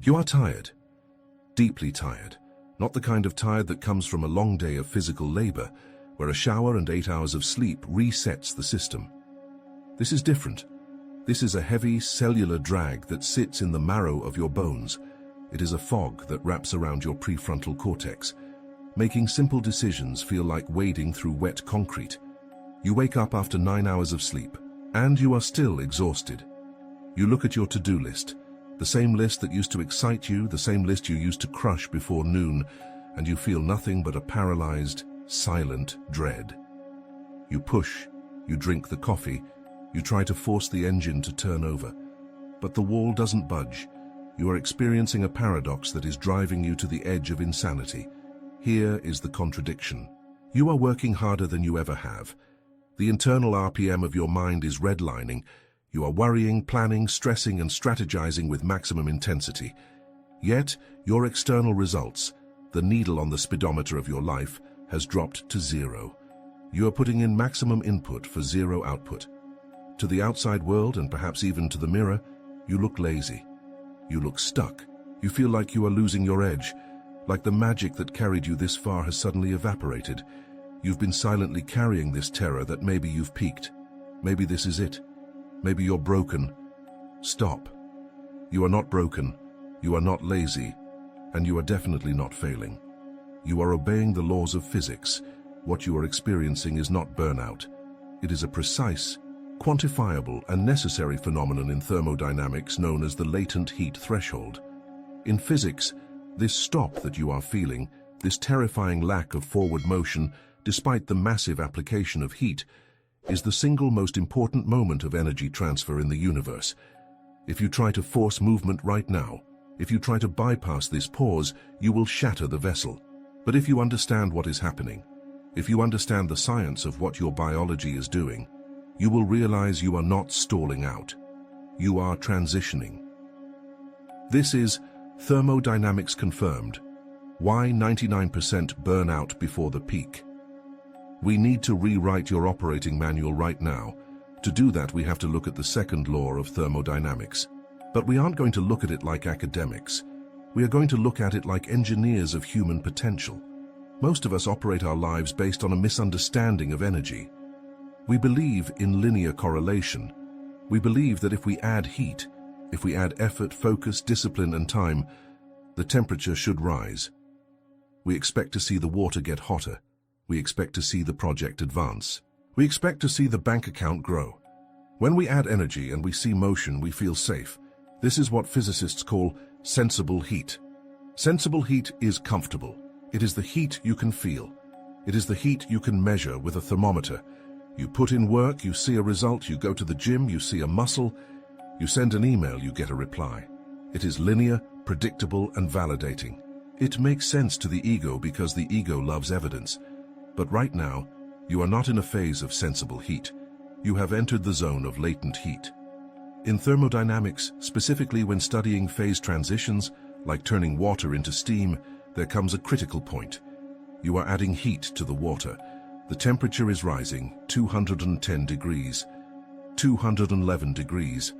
You are tired, deeply tired, not the kind of tired that comes from a long day of physical labor, where a shower and 8 hours of sleep resets the system. This is different. This is a heavy cellular drag that sits in the marrow of your bones. It is a fog that wraps around your prefrontal cortex, making simple decisions feel like wading through wet concrete. You wake up after 9 hours of sleep, and you are still exhausted. You look at your to-do list, the same list that used to excite you, the same list you used to crush before noon, and you feel nothing but a paralyzed, silent dread. You push, you drink the coffee, you try to force the engine to turn over. But the wall doesn't budge. You are experiencing a paradox that is driving you to the edge of insanity. Here is the contradiction. You are working harder than you ever have. The internal RPM of your mind is redlining. You are worrying, planning, stressing, and strategizing with maximum intensity. Yet, your external results, the needle on the speedometer of your life, has dropped to 0. You are putting in maximum input for 0 output. To the outside world, and perhaps even to the mirror, you look lazy. You look stuck. You feel like you are losing your edge, like the magic that carried you this far has suddenly evaporated. You've been silently carrying this terror that maybe you've peaked. Maybe this is it. Maybe you're broken. Stop. You are not broken. You are not lazy. And you are definitely not failing. You are obeying the laws of physics. What you are experiencing is not burnout. It is a precise, quantifiable, and necessary phenomenon in thermodynamics known as the latent heat threshold. In physics, this stop that you are feeling, this terrifying lack of forward motion, despite the massive application of heat, is the single most important moment of energy transfer in the universe. If you try to force movement right now, if you try to bypass this pause, you will shatter the vessel. But if you understand what is happening, if you understand the science of what your biology is doing, you will realize you are not stalling out. You are transitioning. This is Thermodynamics Confirmed. Why 99% burnout before the peak? We need to rewrite your operating manual right now. To do that, we have to look at the second law of thermodynamics. But we aren't going to look at it like academics. We are going to look at it like engineers of human potential. Most of us operate our lives based on a misunderstanding of energy. We believe in linear correlation. We believe that if we add heat, if we add effort, focus, discipline, and time, the temperature should rise. We expect to see the water get hotter. We expect to see the project advance. We expect to see the bank account grow. When we add energy and we see motion, we feel safe. This is what physicists call sensible heat. Sensible heat is comfortable. It is the heat you can feel. It is the heat you can measure with a thermometer. You put in work, you see a result. You go to the gym, you see a muscle. You send an email, you get a reply. It is linear, predictable, and validating. It makes sense to the ego because the ego loves evidence. But right now, you are not in a phase of sensible heat. You have entered the zone of latent heat. In thermodynamics, specifically when studying phase transitions, like turning water into steam, there comes a critical point. You are adding heat to the water. The temperature is rising, 210 degrees, 211 degrees.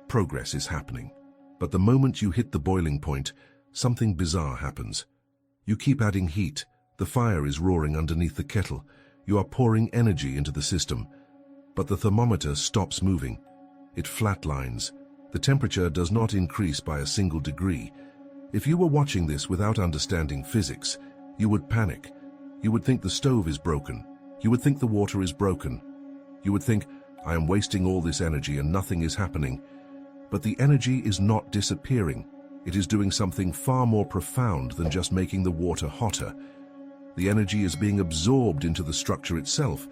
Progress is happening. But the moment you hit the boiling point, something bizarre happens. You keep adding heat. The fire is roaring underneath the kettle. You are pouring energy into the system. But the thermometer stops moving. It flatlines. The temperature does not increase by a single degree. If you were watching this without understanding physics, you would panic. You would think the stove is broken. You would think the water is broken. You would think, I am wasting all this energy and nothing is happening. But the energy is not disappearing. It is doing something far more profound than just making the water hotter. The energy is being absorbed into the structure itself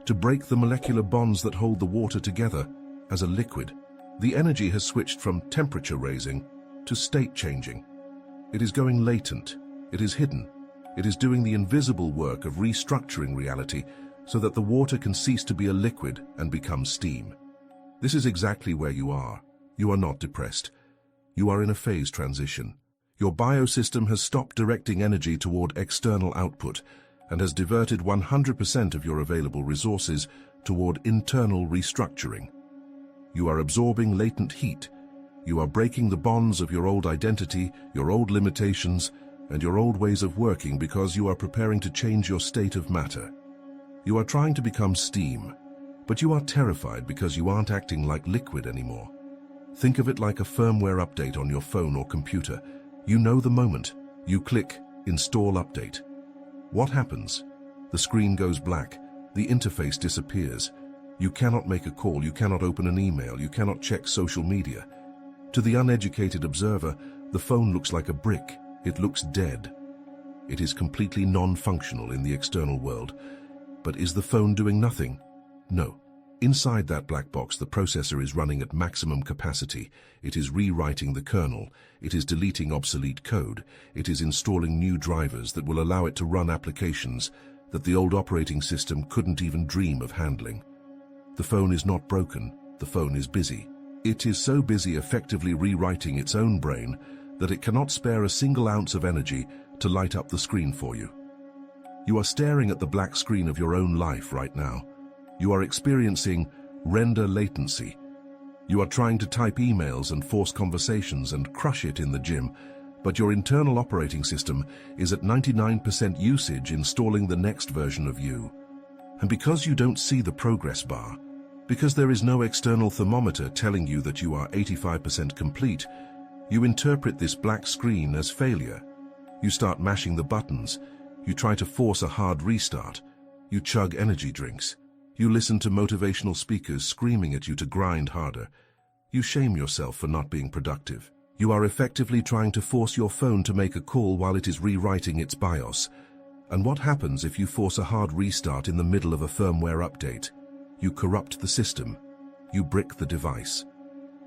to break the molecular bonds that hold the water together as a liquid. The energy has switched from temperature raising to state changing. It is going latent. It is hidden. It is doing the invisible work of restructuring reality so that the water can cease to be a liquid and become steam. This is exactly where you are. You are not depressed. You are in a phase transition. Your biosystem has stopped directing energy toward external output and has diverted 100% of your available resources toward internal restructuring. You are absorbing latent heat. You are breaking the bonds of your old identity, your old limitations, and your old ways of working because you are preparing to change your state of matter. You are trying to become steam, but you are terrified because you aren't acting like liquid anymore. Think of it like a firmware update on your phone or computer. You know the moment. You click, install update. What happens? The screen goes black. The interface disappears. You cannot make a call, you cannot open an email, you cannot check social media. To the uneducated observer, the phone looks like a brick. It looks dead. It is completely non-functional in the external world. But is the phone doing nothing? No. Inside that black box, the processor is running at maximum capacity. It is rewriting the kernel. It is deleting obsolete code. It is installing new drivers that will allow it to run applications that the old operating system couldn't even dream of handling. The phone is not broken. The phone is busy. It is so busy effectively rewriting its own brain that it cannot spare a single ounce of energy to light up the screen for you. You are staring at the black screen of your own life right now. You are experiencing render latency. You are trying to type emails and force conversations and crush it in the gym, but your internal operating system is at 99% usage installing the next version of you. And because you don't see the progress bar, because there is no external thermometer telling you that you are 85% complete, you interpret this black screen as failure. You start mashing the buttons. You try to force a hard restart. You chug energy drinks. You listen to motivational speakers screaming at you to grind harder. You shame yourself for not being productive. You are effectively trying to force your phone to make a call while it is rewriting its BIOS. And what happens if you force a hard restart in the middle of a firmware update? You corrupt the system. You brick the device.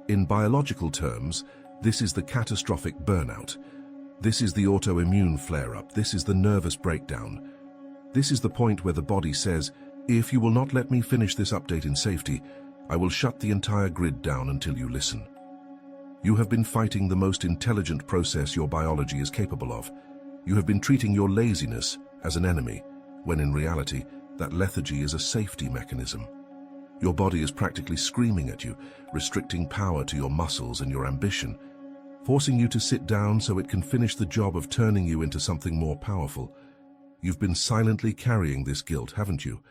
In biological terms, this is the catastrophic burnout. This is the autoimmune flare-up. This is the nervous breakdown. This is the point where the body says, if you will not let me finish this update in safety, I will shut the entire grid down until you listen. You have been fighting the most intelligent process your biology is capable of. You have been treating your laziness as an enemy, when in reality, that lethargy is a safety mechanism. Your body is practically screaming at you, restricting power to your muscles and your ambition, forcing you to sit down so it can finish the job of turning you into something more powerful. You've been silently carrying this guilt, haven't you?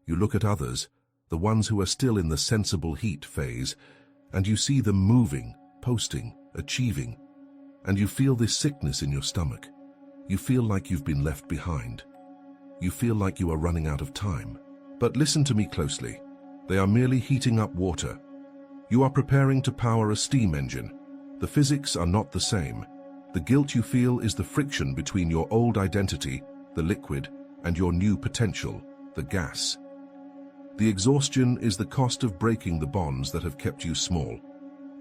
You look at others, the ones who are still in the sensible heat phase, and you see them moving, posting, achieving, and you feel this sickness in your stomach. You feel like you've been left behind. You feel like you are running out of time. But listen to me closely. They are merely heating up water. You are preparing to power a steam engine. The physics are not the same. The guilt you feel is the friction between your old identity, the liquid, and your new potential, the gas. The exhaustion is the cost of breaking the bonds that have kept you small.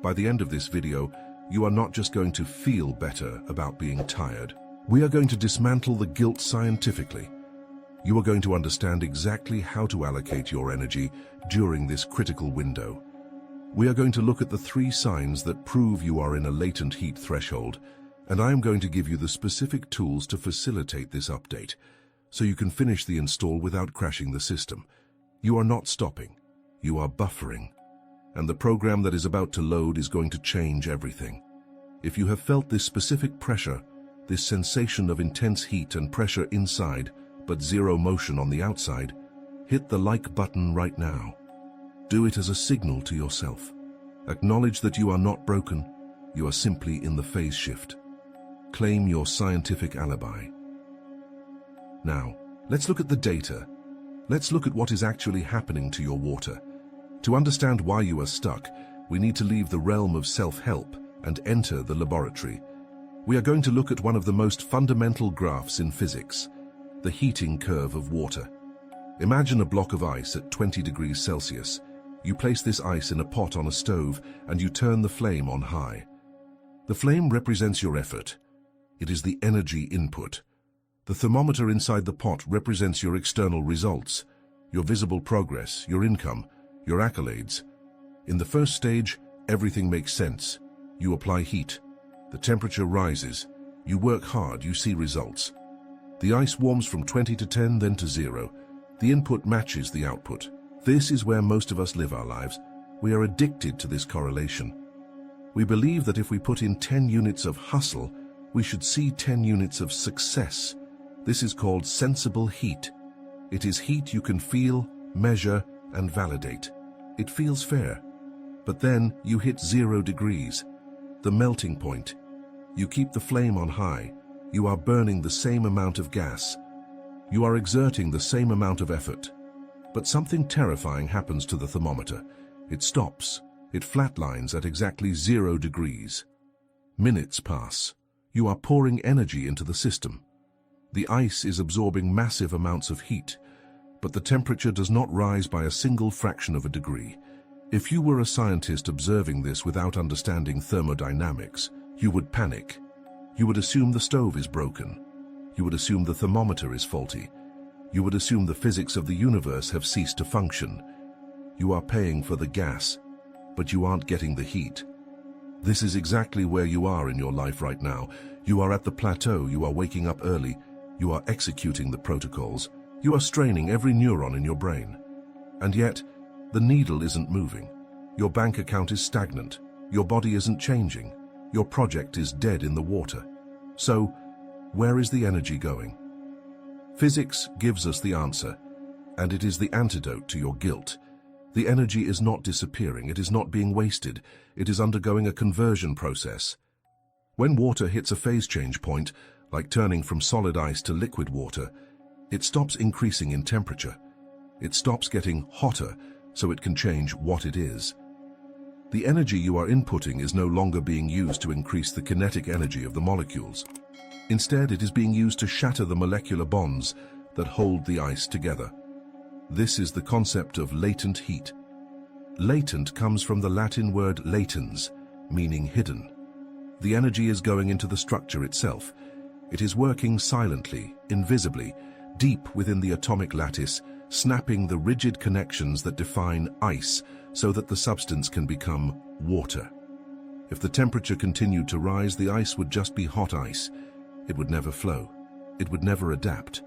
By the end of this video, you are not just going to feel better about being tired. We are going to dismantle the guilt scientifically. You are going to understand exactly how to allocate your energy during this critical window. We are going to look at the 3 signs that prove you are in a latent heat threshold, and I am going to give you the specific tools to facilitate this update, so you can finish the install without crashing the system. You are not stopping. You are buffering. And the program that is about to load is going to change everything. If you have felt this specific pressure, this sensation of intense heat and pressure inside, but zero motion on the outside, hit the like button right now. Do it as a signal to yourself. Acknowledge that you are not broken. You are simply in the phase shift. Claim your scientific alibi. Now, let's look at the data. Let's look at what is actually happening to your water. To understand why you are stuck, we need to leave the realm of self-help and enter the laboratory. We are going to look at one of the most fundamental graphs in physics, the heating curve of water. Imagine a block of ice at 20 degrees Celsius. You place this ice in a pot on a stove and you turn the flame on high. The flame represents your effort. It is the energy input. The thermometer inside the pot represents your external results, your visible progress, your income, your accolades. In the first stage, everything makes sense. You apply heat. The temperature rises. You work hard, you see results. The ice warms from 20 to 10, then to 0. The input matches the output. This is where most of us live our lives. We are addicted to this correlation. We believe that if we put in 10 units of hustle, we should see 10 units of success. This is called sensible heat. It is heat you can feel, measure, and validate. It feels fair. But then you hit 0 degrees, the melting point. You keep the flame on high. You are burning the same amount of gas. You are exerting the same amount of effort. But something terrifying happens to the thermometer. It stops. It flatlines at exactly 0 degrees. Minutes pass. You are pouring energy into the system. The ice is absorbing massive amounts of heat, but the temperature does not rise by a single fraction of a degree. If you were a scientist observing this without understanding thermodynamics, you would panic. You would assume the stove is broken. You would assume the thermometer is faulty. You would assume the physics of the universe have ceased to function. You are paying for the gas, but you aren't getting the heat. This is exactly where you are in your life right now. You are at the plateau. You are waking up early. You are executing the protocols. You are straining every neuron in your brain. And yet, the needle isn't moving. Your bank account is stagnant. Your body isn't changing. Your project is dead in the water. So, where is the energy going? Physics gives us the answer, and it is the antidote to your guilt. The energy is not disappearing. It is not being wasted. It is undergoing a conversion process. When water hits a phase change point, like turning from solid ice to liquid water, it stops increasing in temperature. It stops getting hotter so it can change what it is. The energy you are inputting is no longer being used to increase the kinetic energy of the molecules. Instead, it is being used to shatter the molecular bonds that hold the ice together. This is the concept of latent heat. Latent comes from the Latin word latens, meaning hidden. The energy is going into the structure itself. It is working silently, invisibly, deep within the atomic lattice, snapping the rigid connections that define ice so that the substance can become water. If the temperature continued to rise, the ice would just be hot ice. It would never flow. It would never adapt.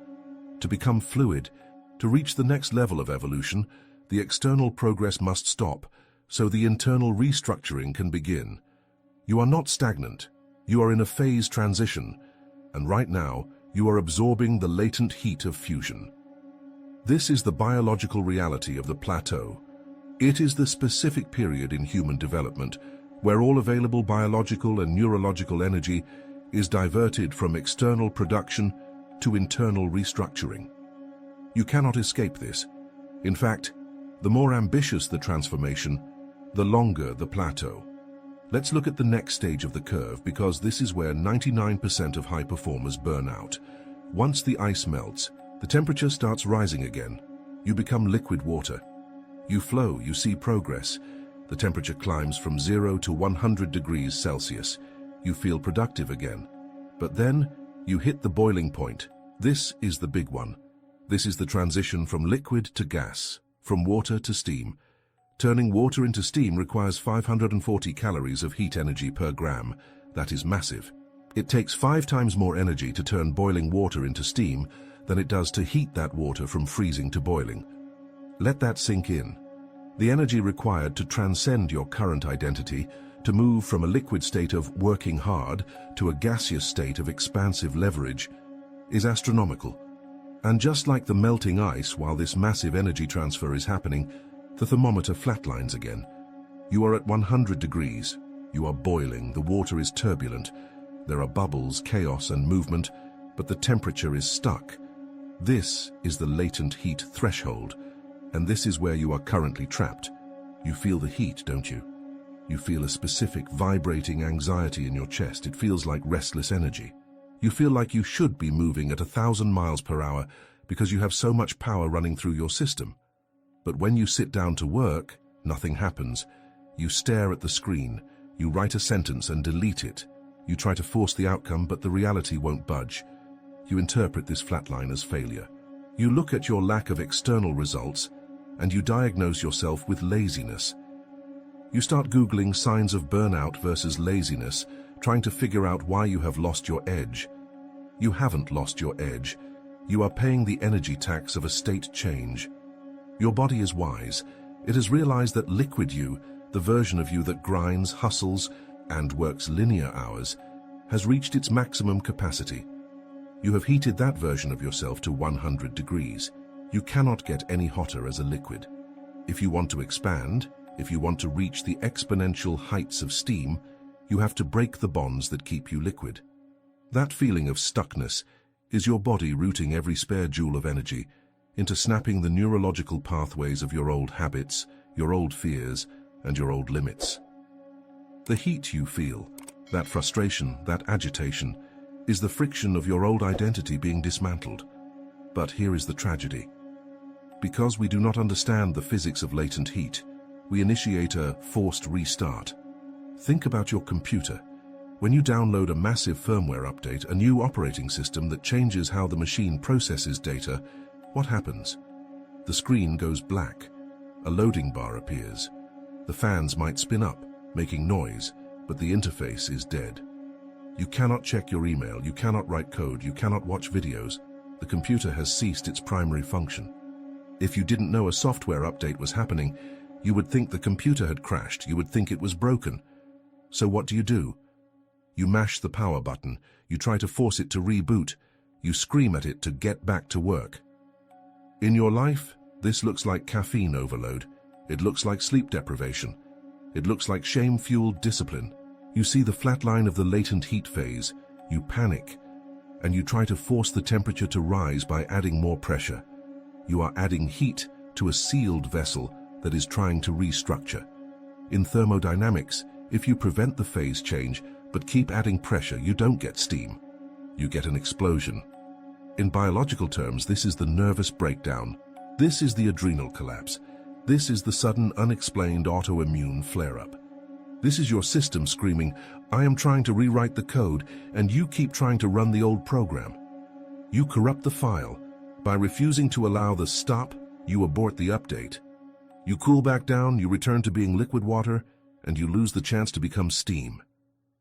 To become fluid, to reach the next level of evolution, the external progress must stop, so the internal restructuring can begin. You are not stagnant. You are in a phase transition, and right now, you are absorbing the latent heat of fusion. This is the biological reality of the plateau. It is the specific period in human development where all available biological and neurological energy is diverted from external production to internal restructuring. You cannot escape this. In fact, the more ambitious the transformation, the longer the plateau. Let's look at the next stage of the curve, because this is where 99% of high performers burn out. Once the ice melts, the temperature starts rising again. You become liquid water. You flow, you see progress. The temperature climbs from 0 to 100 degrees Celsius. You feel productive again. But then, you hit the boiling point. This is the big one. This is the transition from liquid to gas, from water to steam. Turning water into steam requires 540 calories of heat energy per gram. That is massive. It takes 5 times more energy to turn boiling water into steam than it does to heat that water from freezing to boiling. Let that sink in. The energy required to transcend your current identity, to move from a liquid state of working hard to a gaseous state of expansive leverage, is astronomical. And just like the melting ice, while this massive energy transfer is happening, the thermometer flatlines again. You are at 100 degrees. You are boiling. The water is turbulent. There are bubbles, chaos, and movement, but the temperature is stuck. This is the latent heat threshold, and this is where you are currently trapped. You feel the heat, don't you? You feel a specific vibrating anxiety in your chest. It feels like restless energy. You feel like you should be moving at 1,000 miles per hour because you have so much power running through your system. But when you sit down to work, nothing happens. You stare at the screen. You write a sentence and delete it. You try to force the outcome, but the reality won't budge. You interpret this flatline as failure. You look at your lack of external results, and you diagnose yourself with laziness. You start Googling signs of burnout versus laziness, trying to figure out why you have lost your edge. You haven't lost your edge. You are paying the energy tax of a state change. Your body is wise. It has realized that liquid you, the version of you that grinds, hustles, and works linear hours, has reached its maximum capacity. You have heated that version of yourself to 100 degrees. You cannot get any hotter as a liquid. If you want to expand, if you want to reach the exponential heights of steam, you have to break the bonds that keep you liquid. That feeling of stuckness is your body routing every spare joule of energy into snapping the neurological pathways of your old habits, your old fears, and your old limits. The heat you feel, that frustration, that agitation, is the friction of your old identity being dismantled. But here is the tragedy. Because we do not understand the physics of latent heat, we initiate a forced restart. Think about your computer. When you download a massive firmware update, a new operating system that changes how the machine processes data, what happens? The screen goes black. A loading bar appears. The fans might spin up, making noise, but the interface is dead. You cannot check your email, you cannot write code, you cannot watch videos. The computer has ceased its primary function. If you didn't know a software update was happening, you would think the computer had crashed, you would think it was broken. So what do? You mash the power button, you try to force it to reboot, you scream at it to get back to work. In your life, this looks like caffeine overload. It looks like sleep deprivation. It looks like shame-fueled discipline. You see the flat line of the latent heat phase, you panic, and you try to force the temperature to rise by adding more pressure. You are adding heat to a sealed vessel that is trying to restructure. In thermodynamics, if you prevent the phase change but keep adding pressure, you don't get steam. You get an explosion. In biological terms, this is the nervous breakdown. This is the adrenal collapse. This is the sudden, unexplained autoimmune flare-up. This is your system screaming, I am trying to rewrite the code, and you keep trying to run the old program. You corrupt the file. By refusing to allow the stop, you abort the update. You cool back down, you return to being liquid water, and you lose the chance to become steam.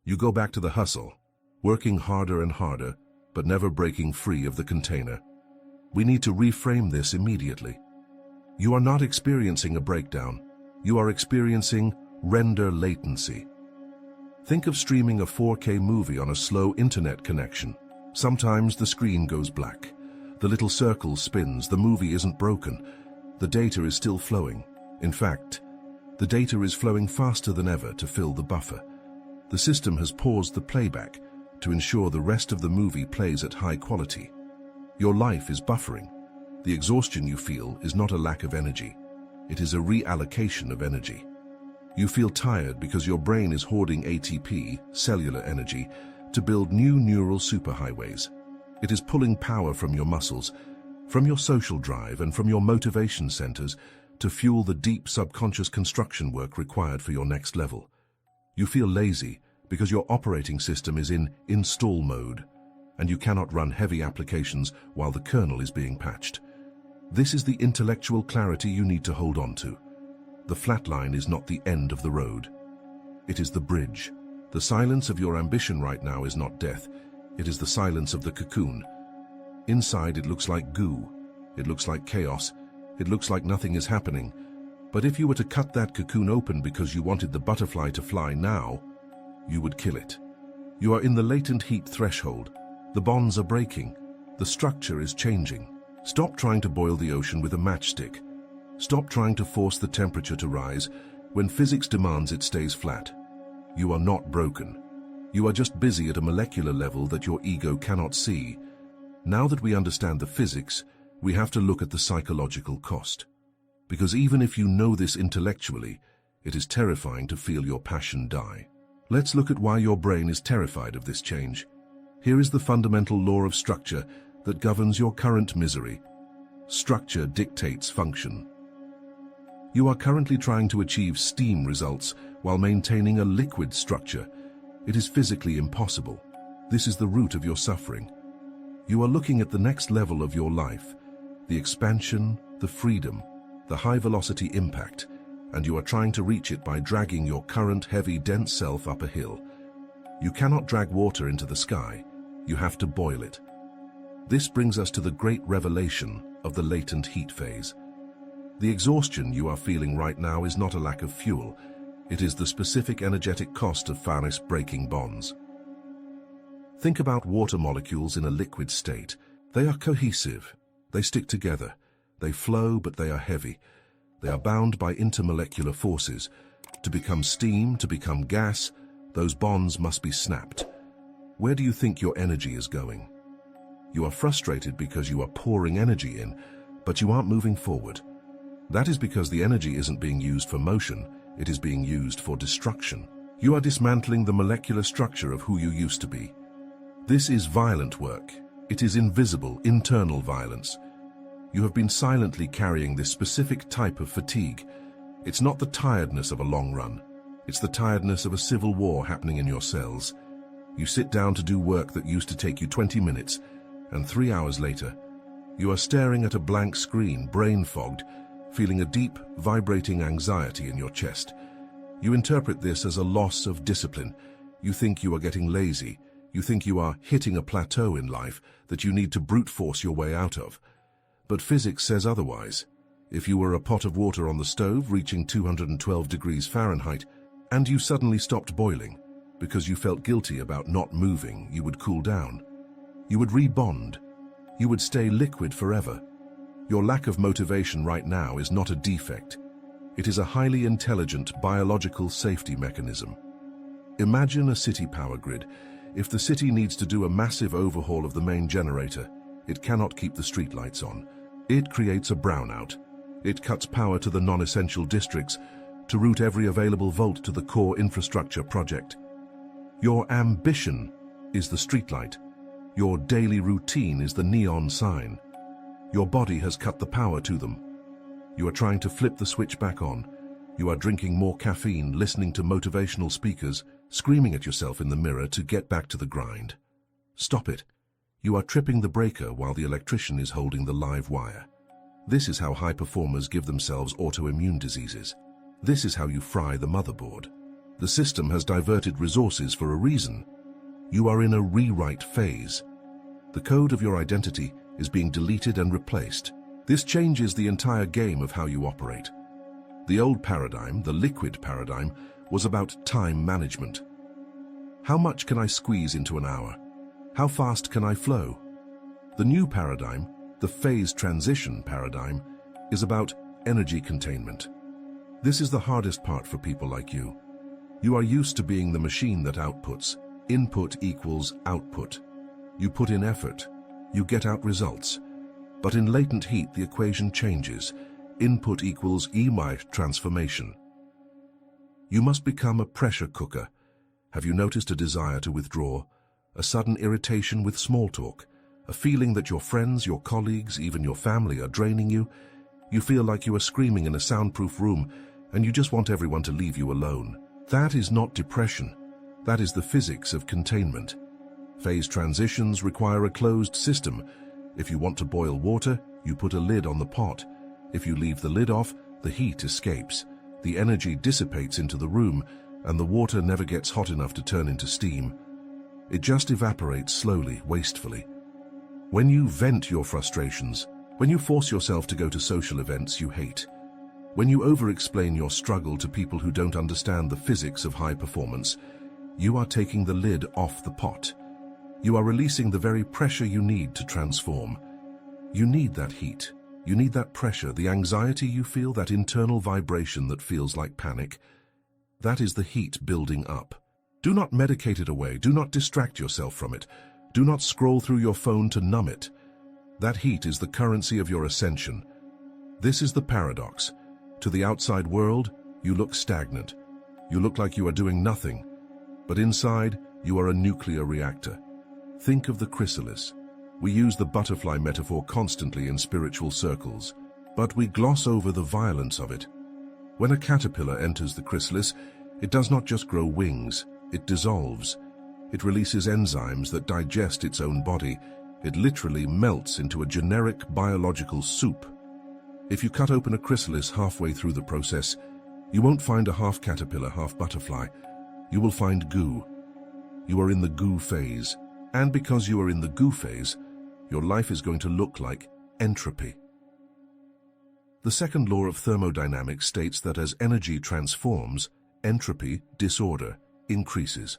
You go back to the hustle, working harder and harder, but never breaking free of the container. We need to reframe this immediately. You are not experiencing a breakdown. You are experiencing render latency. Think of streaming a 4K movie on a slow internet connection. Sometimes the screen goes black. The little circle spins. The movie isn't broken. The data is still flowing. In fact, the data is flowing faster than ever to fill the buffer. The system has paused the playback to ensure the rest of the movie plays at high quality. Your life is buffering. The exhaustion you feel is not a lack of energy. It is a reallocation of energy. You feel tired because your brain is hoarding ATP, cellular energy, to build new neural superhighways. It is pulling power from your muscles, from your social drive, and from your motivation centers to fuel the deep subconscious construction work required for your next level. You feel lazy because your operating system is in install mode, and you cannot run heavy applications while the kernel is being patched. This is the intellectual clarity you need to hold on to. The flat line is not the end of the road. It is the bridge. The silence of your ambition right now is not death. It is the silence of the cocoon. Inside it looks like goo. It looks like chaos. It looks like nothing is happening. But if you were to cut that cocoon open because you wanted the butterfly to fly now, you would kill it. You are in the latent heat threshold. The bonds are breaking. The structure is changing. Stop trying to boil the ocean with a matchstick. Stop trying to force the temperature to rise when physics demands it stays flat. You are not broken. You are just busy at a molecular level that your ego cannot see. Now that we understand the physics, we have to look at the psychological cost. Because even if you know this intellectually, it is terrifying to feel your passion die. Let's look at why your brain is terrified of this change. Here is the fundamental law of structure that governs your current misery. Structure dictates function. You are currently trying to achieve steam results while maintaining a liquid structure. It is physically impossible. This is the root of your suffering. You are looking at the next level of your life, the expansion, the freedom, the high-velocity impact, and you are trying to reach it by dragging your current heavy, dense self up a hill. You cannot drag water into the sky. You have to boil it. This brings us to the great revelation of the latent heat phase. The exhaustion you are feeling right now is not a lack of fuel. It is the specific energetic cost of furnace breaking bonds. Think about water molecules in a liquid state. They are cohesive. They stick together. They flow, but they are heavy. They are bound by intermolecular forces. To become steam, to become gas, those bonds must be snapped. Where do you think your energy is going? You are frustrated because you are pouring energy in, but you aren't moving forward. That is because the energy isn't being used for motion, it is being used for destruction. You are dismantling the molecular structure of who you used to be. This is violent work. It is invisible, internal violence. You have been silently carrying this specific type of fatigue. It's not the tiredness of a long run. It's the tiredness of a civil war happening in your cells. You sit down to do work that used to take you 20 minutes, and 3 hours later, you are staring at a blank screen, brain-fogged, feeling a deep, vibrating anxiety in your chest. You interpret this as a loss of discipline. You think you are getting lazy. You think you are hitting a plateau in life that you need to brute force your way out of. But physics says otherwise. If you were a pot of water on the stove reaching 212 degrees Fahrenheit, and you suddenly stopped boiling because you felt guilty about not moving, you would cool down. You would rebond. You would stay liquid forever. Your lack of motivation right now is not a defect. It is a highly intelligent biological safety mechanism. Imagine a city power grid. If the city needs to do a massive overhaul of the main generator, it cannot keep the streetlights on. It creates a brownout. It cuts power to the non-essential districts to route every available volt to the core infrastructure project. Your ambition is the streetlight. Your daily routine is the neon sign. Your body has cut the power to them. You are trying to flip the switch back on. You are drinking more caffeine, listening to motivational speakers, screaming at yourself in the mirror to get back to the grind. Stop it. You are tripping the breaker while the electrician is holding the live wire. This is how high performers give themselves autoimmune diseases. This is how you fry the motherboard. The system has diverted resources for a reason. You are in a rewrite phase. The code of your identity is being deleted and replaced. This changes the entire game of how you operate. The old paradigm, the liquid paradigm, was about time management. How much can I squeeze into an hour? How fast can I flow? The new paradigm, the phase transition paradigm, is about energy containment. This is the hardest part for people like you. You are used to being the machine that outputs. Input equals output. You put in effort. You get out results. But in latent heat, the equation changes. Input equals EMI transformation. You must become a pressure cooker. Have you noticed a desire to withdraw? A sudden irritation with small talk? A feeling that your friends, your colleagues, even your family are draining you? You feel like you are screaming in a soundproof room and you just want everyone to leave you alone. That is not depression. That is the physics of containment. Phase transitions require a closed system. If you want to boil water, you put a lid on the pot. If you leave the lid off, the heat escapes. The energy dissipates into the room, and the water never gets hot enough to turn into steam. It just evaporates slowly, wastefully. When you vent your frustrations, when you force yourself to go to social events you hate, when you over-explain your struggle to people who don't understand the physics of high performance, you are taking the lid off the pot. You are releasing the very pressure you need to transform. You need that heat. You need that pressure, the anxiety you feel, that internal vibration that feels like panic. That is the heat building up. Do not medicate it away. Do not distract yourself from it. Do not scroll through your phone to numb it. That heat is the currency of your ascension. This is the paradox. To the outside world, you look stagnant. You look like you are doing nothing. But inside, you are a nuclear reactor. Think of the chrysalis. We use the butterfly metaphor constantly in spiritual circles, but we gloss over the violence of it. When a caterpillar enters the chrysalis, it does not just grow wings, it dissolves. It releases enzymes that digest its own body. It literally melts into a generic biological soup. If you cut open a chrysalis halfway through the process, you won't find a half caterpillar, half butterfly. You will find goo. You are in the goo phase. And because you are in the goo phase, your life is going to look like entropy. The second law of thermodynamics states that as energy transforms, entropy, disorder, increases.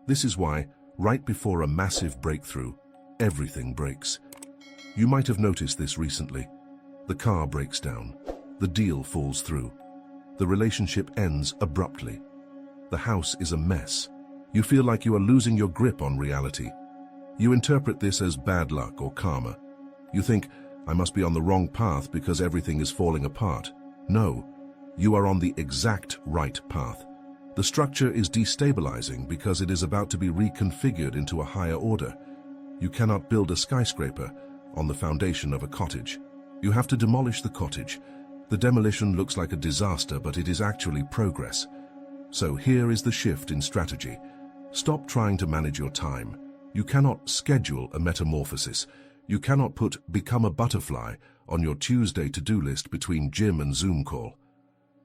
This is why, right before a massive breakthrough, everything breaks. You might have noticed this recently. The car breaks down. The deal falls through. The relationship ends abruptly. The house is a mess. You feel like you are losing your grip on reality. You interpret this as bad luck or karma. You think, I must be on the wrong path because everything is falling apart. No, you are on the exact right path. The structure is destabilizing because it is about to be reconfigured into a higher order. You cannot build a skyscraper on the foundation of a cottage. You have to demolish the cottage. The demolition looks like a disaster, but it is actually progress. So here is the shift in strategy. Stop trying to manage your time. You cannot schedule a metamorphosis. You cannot put "become a butterfly" on your Tuesday to-do list between gym and Zoom call.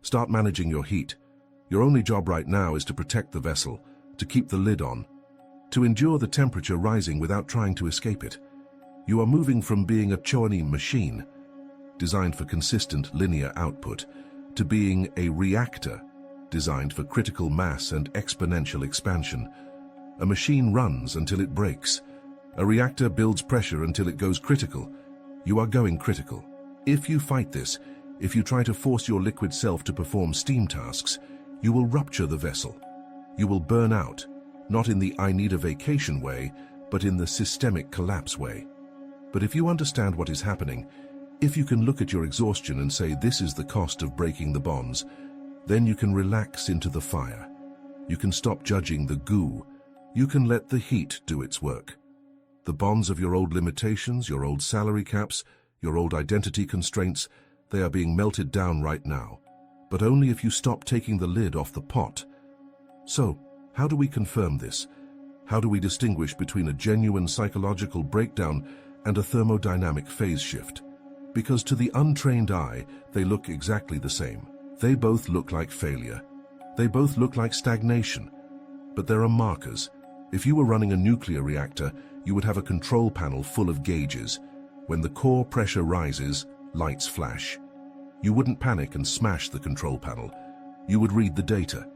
Start managing your heat. Your only job right now is to protect the vessel, to keep the lid on, to endure the temperature rising without trying to escape it. You are moving from being a Choani machine, designed for consistent linear output, to being a reactor, designed for critical mass and exponential expansion. A machine runs until it breaks. A reactor builds pressure until it goes critical. You are going critical. If you fight this, if you try to force your liquid self to perform steam tasks, you will rupture the vessel. You will burn out, not in the "I need a vacation" way, but in the systemic collapse way. But if you understand what is happening, if you can look at your exhaustion and say this is the cost of breaking the bonds, then you can relax into the fire. You can stop judging the goo. You can let the heat do its work. The bonds of your old limitations, your old salary caps, your old identity constraints, they are being melted down right now. But only if you stop taking the lid off the pot. So, how do we confirm this? How do we distinguish between a genuine psychological breakdown and a thermodynamic phase shift? Because to the untrained eye, they look exactly the same. They both look like failure. They both look like stagnation. But there are markers. If you were running a nuclear reactor, you would have a control panel full of gauges. When the core pressure rises, lights flash. You wouldn't panic and smash the control panel. You would read the data.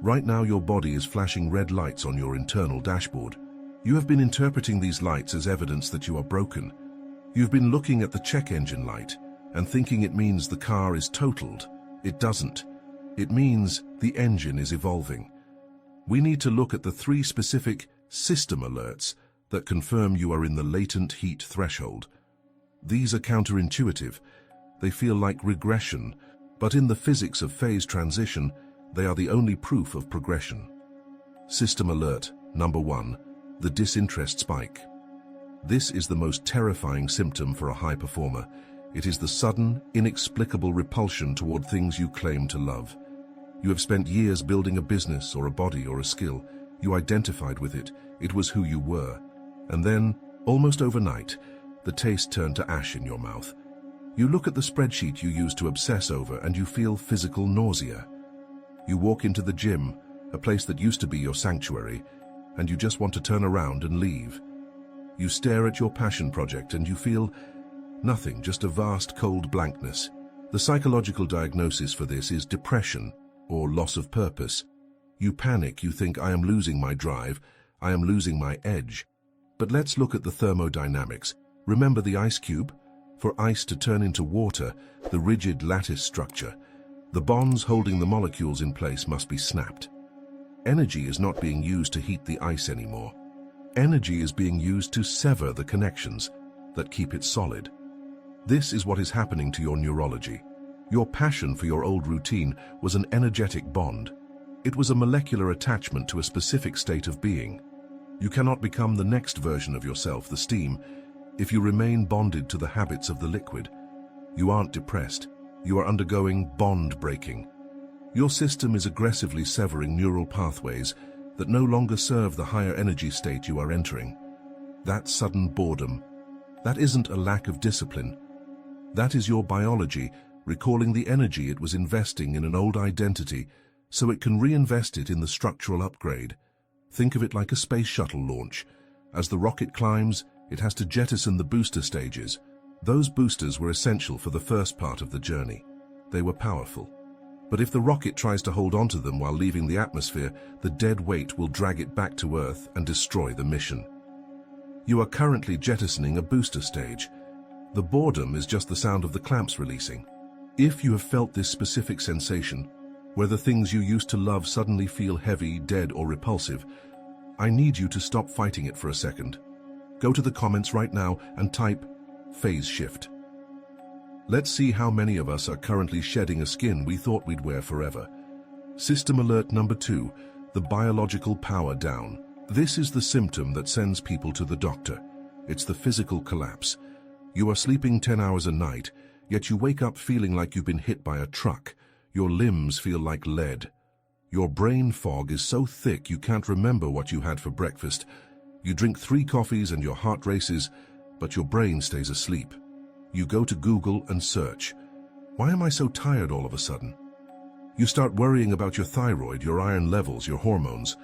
Right now your body is flashing red lights on your internal dashboard. You have been interpreting these lights as evidence that you are broken. You've been looking at the check engine light and thinking it means the car is totaled. It doesn't. It means the engine is evolving. We need to look at the 3 specific system alerts that confirm you are in the latent heat threshold. These are counterintuitive. They feel like regression, but in the physics of phase transition, they are the only proof of progression. System alert number 1, the disinterest spike. This is the most terrifying symptom for a high performer. It is the sudden, inexplicable repulsion toward things you claim to love. You have spent years building a business or a body or a skill. You identified with it. It was who you were. And then, almost overnight, the taste turned to ash in your mouth. You look at the spreadsheet you used to obsess over and you feel physical nausea. You walk into the gym, a place that used to be your sanctuary, and you just want to turn around and leave. You stare at your passion project and you feel nothing, just a vast cold blankness. The psychological diagnosis for this is depression or loss of purpose. You panic, you think, I am losing my drive, I am losing my edge. But let's look at the thermodynamics. Remember the ice cube? For ice to turn into water, the rigid lattice structure, the bonds holding the molecules in place must be snapped. Energy is not being used to heat the ice anymore. Energy is being used to sever the connections that keep it solid. This is what is happening to your neurology. Your passion for your old routine was an energetic bond. It was a molecular attachment to a specific state of being. You cannot become the next version of yourself, the steam, if you remain bonded to the habits of the liquid. You aren't depressed. You are undergoing bond breaking. Your system is aggressively severing neural pathways that no longer serve the higher energy state you are entering. That sudden boredom, that isn't a lack of discipline. That is your biology recalling the energy it was investing in an old identity so it can reinvest it in the structural upgrade. Think of it like a space shuttle launch. As the rocket climbs, it has to jettison the booster stages. Those boosters were essential for the first part of the journey. They were powerful. But if the rocket tries to hold onto them while leaving the atmosphere, the dead weight will drag it back to Earth and destroy the mission. You are currently jettisoning a booster stage. The boredom is just the sound of the clamps releasing. If you have felt this specific sensation, where the things you used to love suddenly feel heavy, dead, or repulsive, I need you to stop fighting it for a second. Go to the comments right now and type phase shift. Let's see how many of us are currently shedding a skin we thought we'd wear forever. System alert number 2, the biological power down. This is the symptom that sends people to the doctor. It's the physical collapse. You are sleeping 10 hours a night, yet you wake up feeling like you've been hit by a truck. Your limbs feel like lead. Your brain fog is so thick you can't remember what you had for breakfast. You drink 3 coffees and your heart races, but your brain stays asleep. You go to Google and search, "Why am I so tired all of a sudden?" You start worrying about your thyroid, your iron levels, your hormones.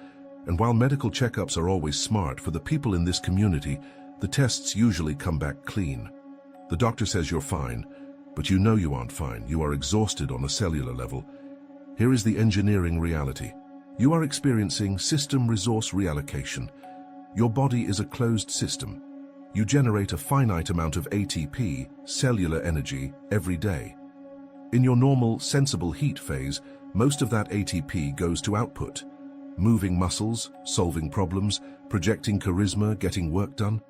And while medical checkups are always smart, for the people in this community, the tests usually come back clean. The doctor says you're fine, but you know you aren't fine. You are exhausted on a cellular level. Here is the engineering reality. You are experiencing system resource reallocation. Your body is a closed system. You generate a finite amount of ATP, cellular energy, every day. In your normal, sensible heat phase, most of that ATP goes to output. Moving muscles, solving problems, projecting charisma, getting work done.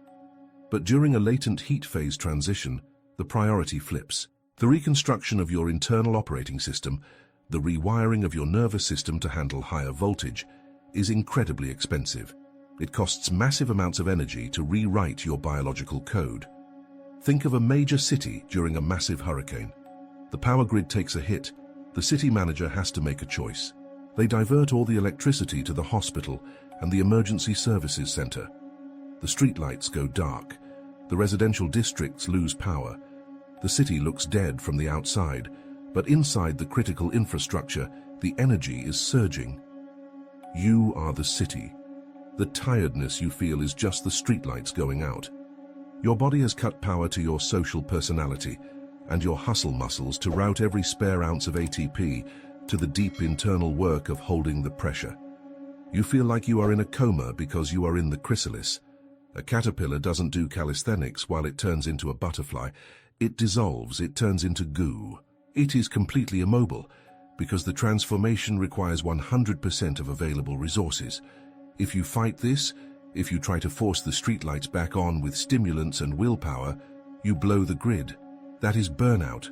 But during a latent heat phase transition, the priority flips. The reconstruction of your internal operating system, the rewiring of your nervous system to handle higher voltage, is incredibly expensive. It costs massive amounts of energy to rewrite your biological code. Think of a major city during a massive hurricane. The power grid takes a hit. The city manager has to make a choice. They divert all the electricity to the hospital and the emergency services center. The streetlights go dark. The residential districts lose power. The city looks dead from the outside, but inside the critical infrastructure, the energy is surging. You are the city. The tiredness you feel is just the streetlights going out. Your body has cut power to your social personality and your hustle muscles to route every spare ounce of ATP to the deep internal work of holding the pressure. You feel like you are in a coma because you are in the chrysalis. A caterpillar doesn't do calisthenics while it turns into a butterfly. It dissolves, it turns into goo. It is completely immobile because the transformation requires 100% of available resources. If you fight this, if you try to force the streetlights back on with stimulants and willpower, you blow the grid. That is burnout.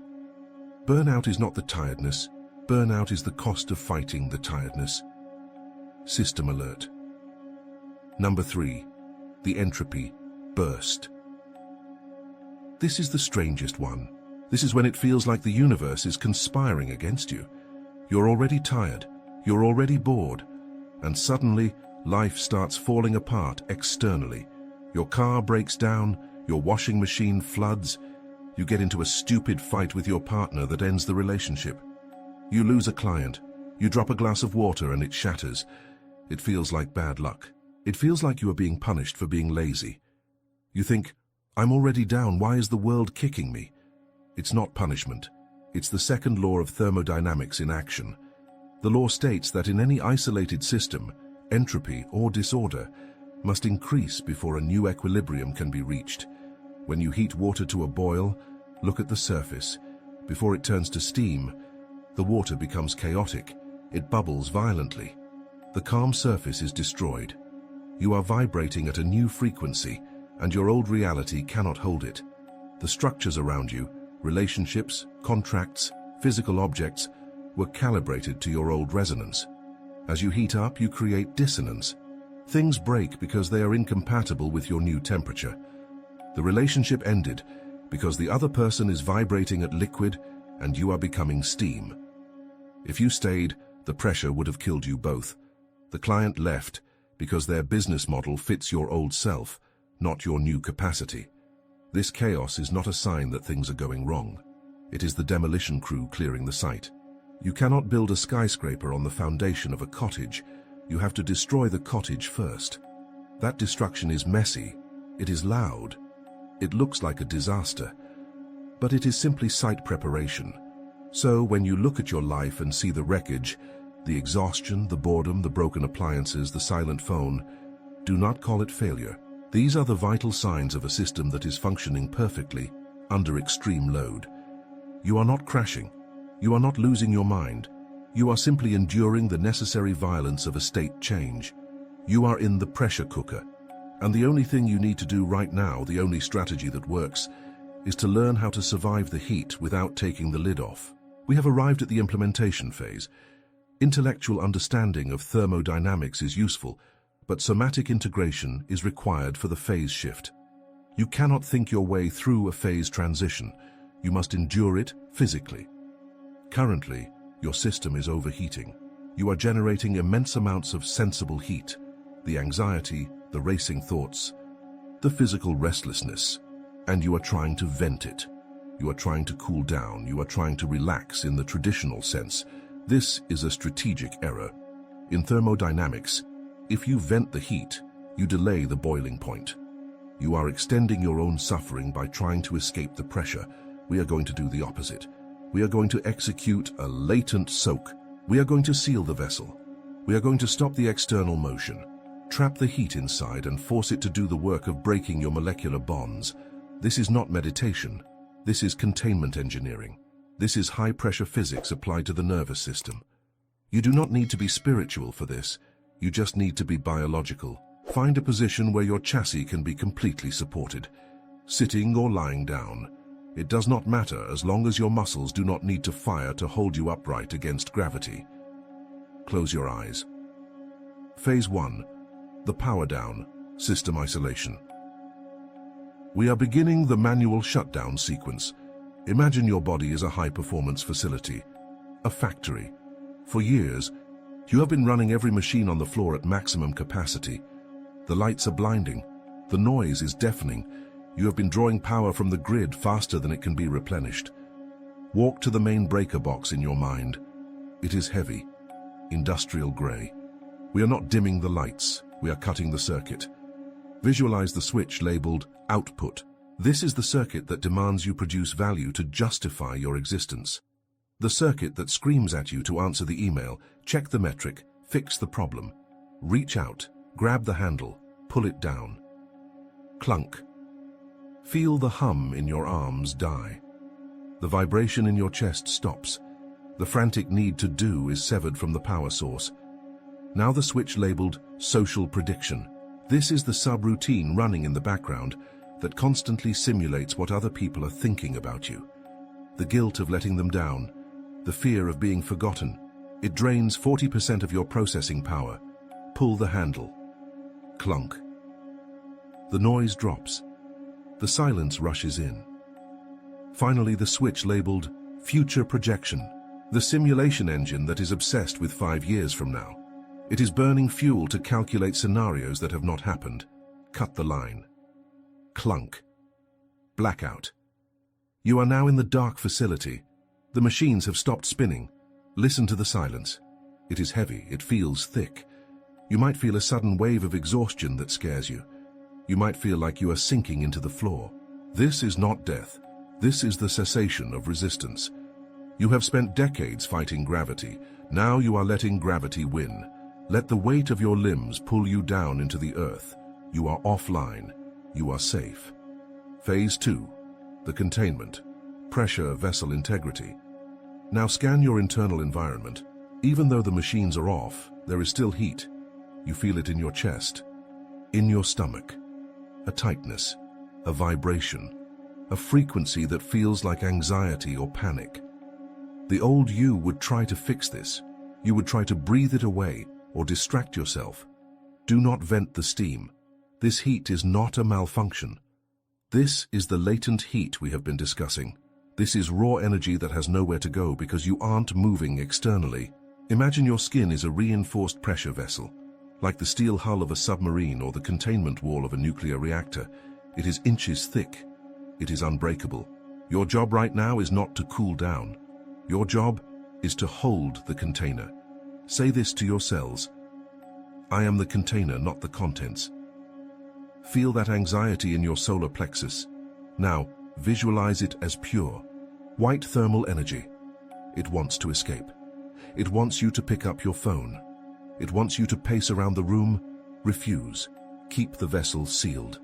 Burnout is not the tiredness. Burnout is the cost of fighting the tiredness. System alert. Number 3, the entropy burst. This is the strangest one. This is when it feels like the universe is conspiring against you. You're already tired, you're already bored, and suddenly life starts falling apart externally. Your car breaks down, your washing machine floods, you get into a stupid fight with your partner that ends the relationship. You lose a client, you drop a glass of water and it shatters. It feels like bad luck. It feels like you are being punished for being lazy. You think, I'm already down, why is the world kicking me? It's not punishment. It's the second law of thermodynamics in action. The law states that in any isolated system, entropy or disorder must increase before a new equilibrium can be reached. When you heat water to a boil, look at the surface. Before it turns to steam, the water becomes chaotic. It bubbles violently. The calm surface is destroyed. You are vibrating at a new frequency, and your old reality cannot hold it. The structures around you, relationships, contracts, physical objects, were calibrated to your old resonance. As you heat up, you create dissonance. Things break because they are incompatible with your new temperature. The relationship ended because the other person is vibrating at liquid and you are becoming steam. If you stayed, the pressure would have killed you both. The client left because their business model fits your old self, not your new capacity. This chaos is not a sign that things are going wrong. It is the demolition crew clearing the site. You cannot build a skyscraper on the foundation of a cottage. You have to destroy the cottage first. That destruction is messy. It is loud. It looks like a disaster. But it is simply site preparation. So when you look at your life and see the wreckage, the exhaustion, the boredom, the broken appliances, the silent phone, do not call it failure. These are the vital signs of a system that is functioning perfectly under extreme load. You are not crashing. You are not losing your mind. You are simply enduring the necessary violence of a state change. You are in the pressure cooker. And the only thing you need to do right now, the only strategy that works, is to learn how to survive the heat without taking the lid off. We have arrived at the implementation phase. Intellectual understanding of thermodynamics is useful, but somatic integration is required for the phase shift. You cannot think your way through a phase transition. You must endure it physically. Currently, your system is overheating. You are generating immense amounts of sensible heat, the anxiety, the racing thoughts, the physical restlessness, and you are trying to vent it. You are trying to cool down. You are trying to relax in the traditional sense. This is a strategic error. In thermodynamics, if you vent the heat, you delay the boiling point. You are extending your own suffering by trying to escape the pressure. We are going to do the opposite. We are going to execute a latent soak. We are going to seal the vessel. We are going to stop the external motion, trap the heat inside and force it to do the work of breaking your molecular bonds. This is not meditation. This is containment engineering. This is high-pressure physics applied to the nervous system. You do not need to be spiritual for this. You just need to be biological. Find a position where your chassis can be completely supported. Sitting or lying down. It does not matter as long as your muscles do not need to fire to hold you upright against gravity. Close your eyes. Phase 1. The power down, system isolation. We are beginning the manual shutdown sequence. Imagine your body is a high-performance facility, a factory. For years, you have been running every machine on the floor at maximum capacity. The lights are blinding. The noise is deafening. You have been drawing power from the grid faster than it can be replenished. Walk to the main breaker box in your mind. It is heavy, industrial gray. We are not dimming the lights. We are cutting the circuit. Visualize the switch labeled output. This is the circuit that demands you produce value to justify your existence. The circuit that screams at you to answer the email, check the metric, fix the problem. Reach out, grab the handle, pull it down. Clunk. Feel the hum in your arms die. The vibration in your chest stops. The frantic need to do is severed from the power source. Now the switch labeled social prediction. This is the subroutine running in the background that constantly simulates what other people are thinking about you. The guilt of letting them down, the fear of being forgotten. It drains 40% of your processing power. Pull the handle. Clunk. The noise drops. The silence rushes in. Finally, the switch labeled future projection. The simulation engine that is obsessed with 5 years from now. It is burning fuel to calculate scenarios that have not happened. Cut the line. Clunk. Blackout. You are now in the dark facility. The machines have stopped spinning. Listen to the silence. It is heavy. It feels thick. You might feel a sudden wave of exhaustion that scares you. You might feel like you are sinking into the floor. This is not death. This is the cessation of resistance. You have spent decades fighting gravity. Now you are letting gravity win. Let the weight of your limbs pull you down into the earth. You are offline. You are safe. Phase 2. The containment. Pressure vessel integrity. Now scan your internal environment. Even though the machines are off, there is still heat. You feel it in your chest, in your stomach. A tightness, a vibration, a frequency that feels like anxiety or panic. The old you would try to fix this. You would try to breathe it away or distract yourself. Do not vent the steam. This heat is not a malfunction. This is the latent heat we have been discussing. This is raw energy that has nowhere to go because you aren't moving externally. Imagine your skin is a reinforced pressure vessel, like the steel hull of a submarine or the containment wall of a nuclear reactor. It is inches thick. It is unbreakable. Your job right now is not to cool down. Your job is to hold the container. Say this to your cells. I am the container, not the contents. Feel that anxiety in your solar plexus. Now, visualize it as pure, white thermal energy. It wants to escape. It wants you to pick up your phone. It wants you to pace around the room. Refuse. Keep the vessel sealed.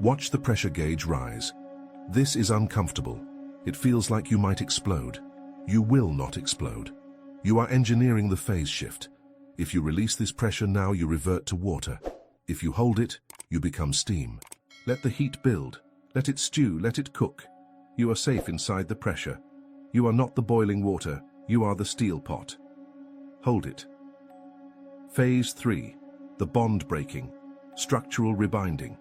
Watch the pressure gauge rise. This is uncomfortable. It feels like you might explode. You will not explode. You are engineering the phase shift. If you release this pressure now, you revert to water. If you hold it, you become steam. Let the heat build. Let it stew. Let it cook. You are safe inside the pressure. You are not the boiling water. You are the steel pot. Hold it. Phase 3. The bond breaking. Structural rebinding.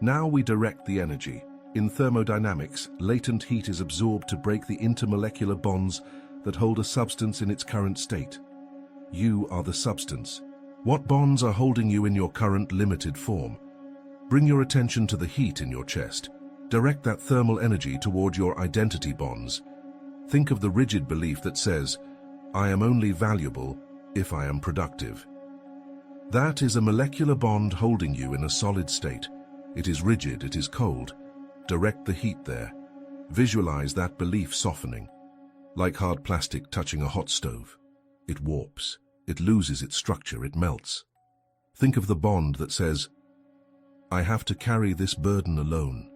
Now we direct the energy. In thermodynamics, latent heat is absorbed to break the intermolecular bonds that hold a substance in its current state. You are the substance. What bonds are holding you in your current limited form? Bring your attention to the heat in your chest. Direct that thermal energy toward your identity bonds. Think of the rigid belief that says, I am only valuable if I am productive. That is a molecular bond holding you in a solid state. It is rigid, it is cold. Direct the heat there. Visualize that belief softening. Like hard plastic touching a hot stove. It warps. It loses its structure. It melts. Think of the bond that says, I have to carry this burden alone.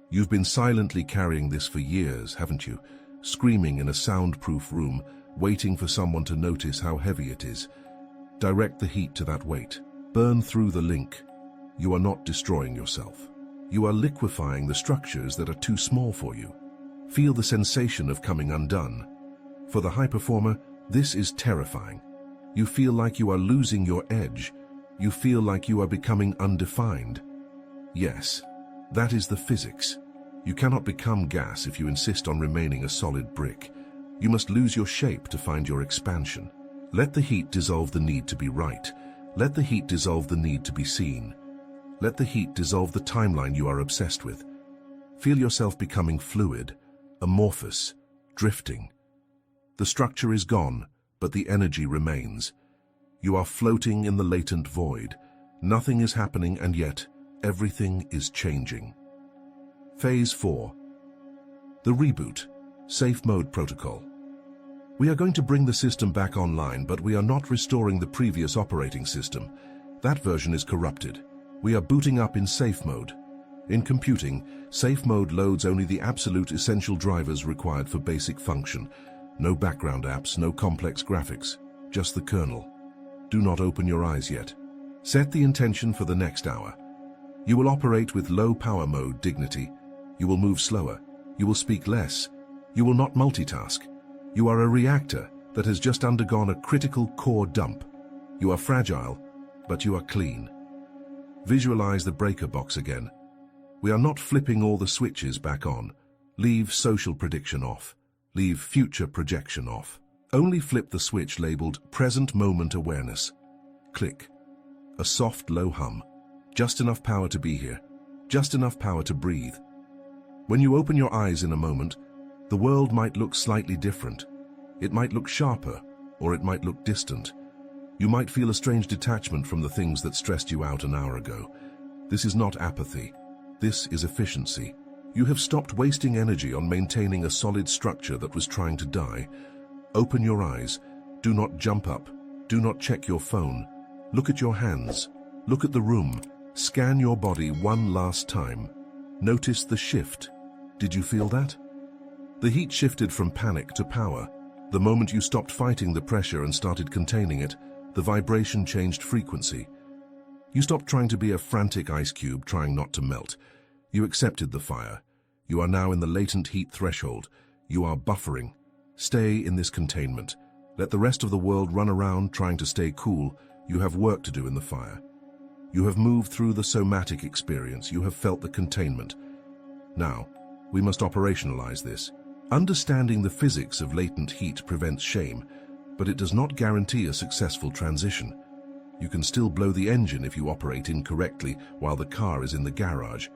You've been silently carrying this for years, haven't you? Screaming in a soundproof room, waiting for someone to notice how heavy it is. Direct the heat to that weight. Burn through the link. You are not destroying yourself. You are liquefying the structures that are too small for you. Feel the sensation of coming undone. For the high performer, this is terrifying. You feel like you are losing your edge. You feel like you are becoming undefined. Yes, that is the physics. You cannot become gas if you insist on remaining a solid brick. You must lose your shape to find your expansion. Let the heat dissolve the need to be right. Let the heat dissolve the need to be seen. Let the heat dissolve the timeline you are obsessed with. Feel yourself becoming fluid, amorphous, drifting. The structure is gone, but the energy remains. You are floating in the latent void. Nothing is happening, and yet everything is changing. Phase 4. The reboot, safe mode protocol. We are going to bring the system back online, but we are not restoring the previous operating system. That version is corrupted. We are booting up in safe mode. In computing, safe mode loads only the absolute essential drivers required for basic function. No background apps, no complex graphics, just the kernel. Do not open your eyes yet. Set the intention for the next hour. You will operate with low power mode dignity. You will move slower. You will speak less. You will not multitask. You are a reactor that has just undergone a critical core dump. You are fragile, but you are clean. Visualize the breaker box again. We are not flipping all the switches back on. Leave social prediction off. Leave future projection off. Only flip the switch labeled present moment awareness. Click. A soft low hum. Just enough power to be here. Just enough power to breathe. When you open your eyes in a moment, the world might look slightly different. It might look sharper, or it might look distant. You might feel a strange detachment from the things that stressed you out an hour ago. This is not apathy. This is efficiency. You have stopped wasting energy on maintaining a solid structure that was trying to die. Open your eyes. Do not jump up. Do not check your phone. Look at your hands. Look at the room. Scan your body one last time. Notice the shift. Did you feel that? The heat shifted from panic to power. The moment you stopped fighting the pressure and started containing it, the vibration changed frequency. You stopped trying to be a frantic ice cube trying not to melt. You accepted the fire. You are now in the latent heat threshold. You are buffering. Stay in this containment. Let the rest of the world run around trying to stay cool. You have work to do in the fire. You have moved through the somatic experience. You have felt the containment. Now, we must operationalize this. Understanding the physics of latent heat prevents shame, but it does not guarantee a successful transition. You can still blow the engine if you operate incorrectly while the car is in the garage.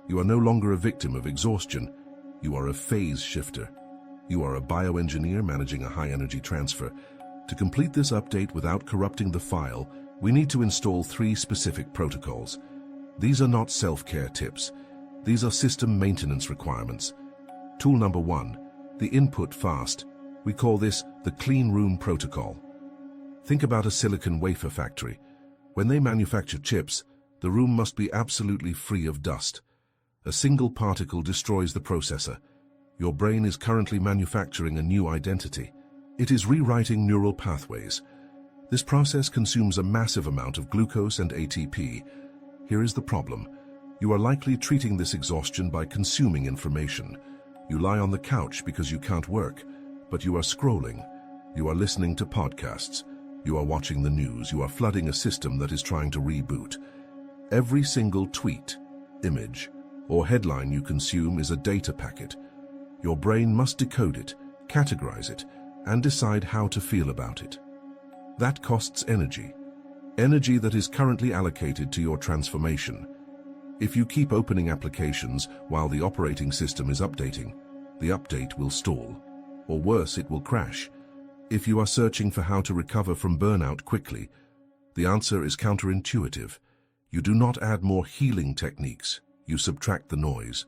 You are no longer a victim of exhaustion. You are a phase shifter. You are a bioengineer managing a high-energy transfer. To complete this update without corrupting the file, we need to install 3 specific protocols. These are not self-care tips. These are system maintenance requirements. Tool number 1, the input fast. We call this the clean room protocol. Think about a silicon wafer factory. When they manufacture chips, the room must be absolutely free of dust. A single particle destroys the processor. Your brain is currently manufacturing a new identity. It is rewriting neural pathways. This process consumes a massive amount of glucose and ATP. Here is the problem. You are likely treating this exhaustion by consuming information. You lie on the couch because you can't work, but you are scrolling. You are listening to podcasts. You are watching the news. You are flooding a system that is trying to reboot. Every single tweet, image, or headline you consume is a data packet. Your brain must decode it, categorize it, and decide how to feel about it. That costs energy. Energy that is currently allocated to your transformation. If you keep opening applications while the operating system is updating, the update will stall. Or worse, it will crash. If you are searching for how to recover from burnout quickly, the answer is counterintuitive. You do not add more healing techniques, you subtract the noise.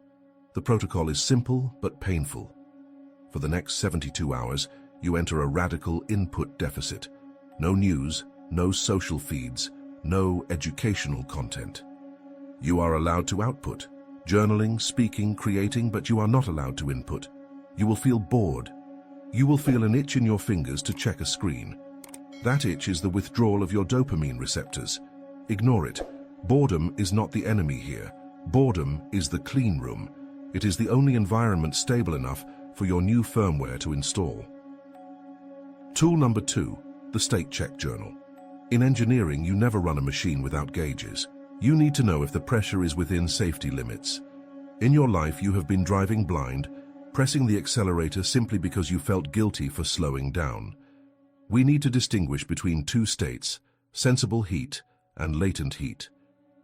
The protocol is simple but painful. For the next 72 hours, you enter a radical input deficit. No news, no social feeds, no educational content. You are allowed to output, journaling, speaking, creating, but you are not allowed to input. You will feel bored. You will feel an itch in your fingers to check a screen. That itch is the withdrawal of your dopamine receptors. Ignore it. Boredom is not the enemy here. Boredom is the clean room. It is the only environment stable enough for your new firmware to install. Tool number 2, the state check journal. In engineering, you never run a machine without gauges. You need to know if the pressure is within safety limits. In your life, you have been driving blind, pressing the accelerator simply because you felt guilty for slowing down. We need to distinguish between two states, sensible heat and latent heat.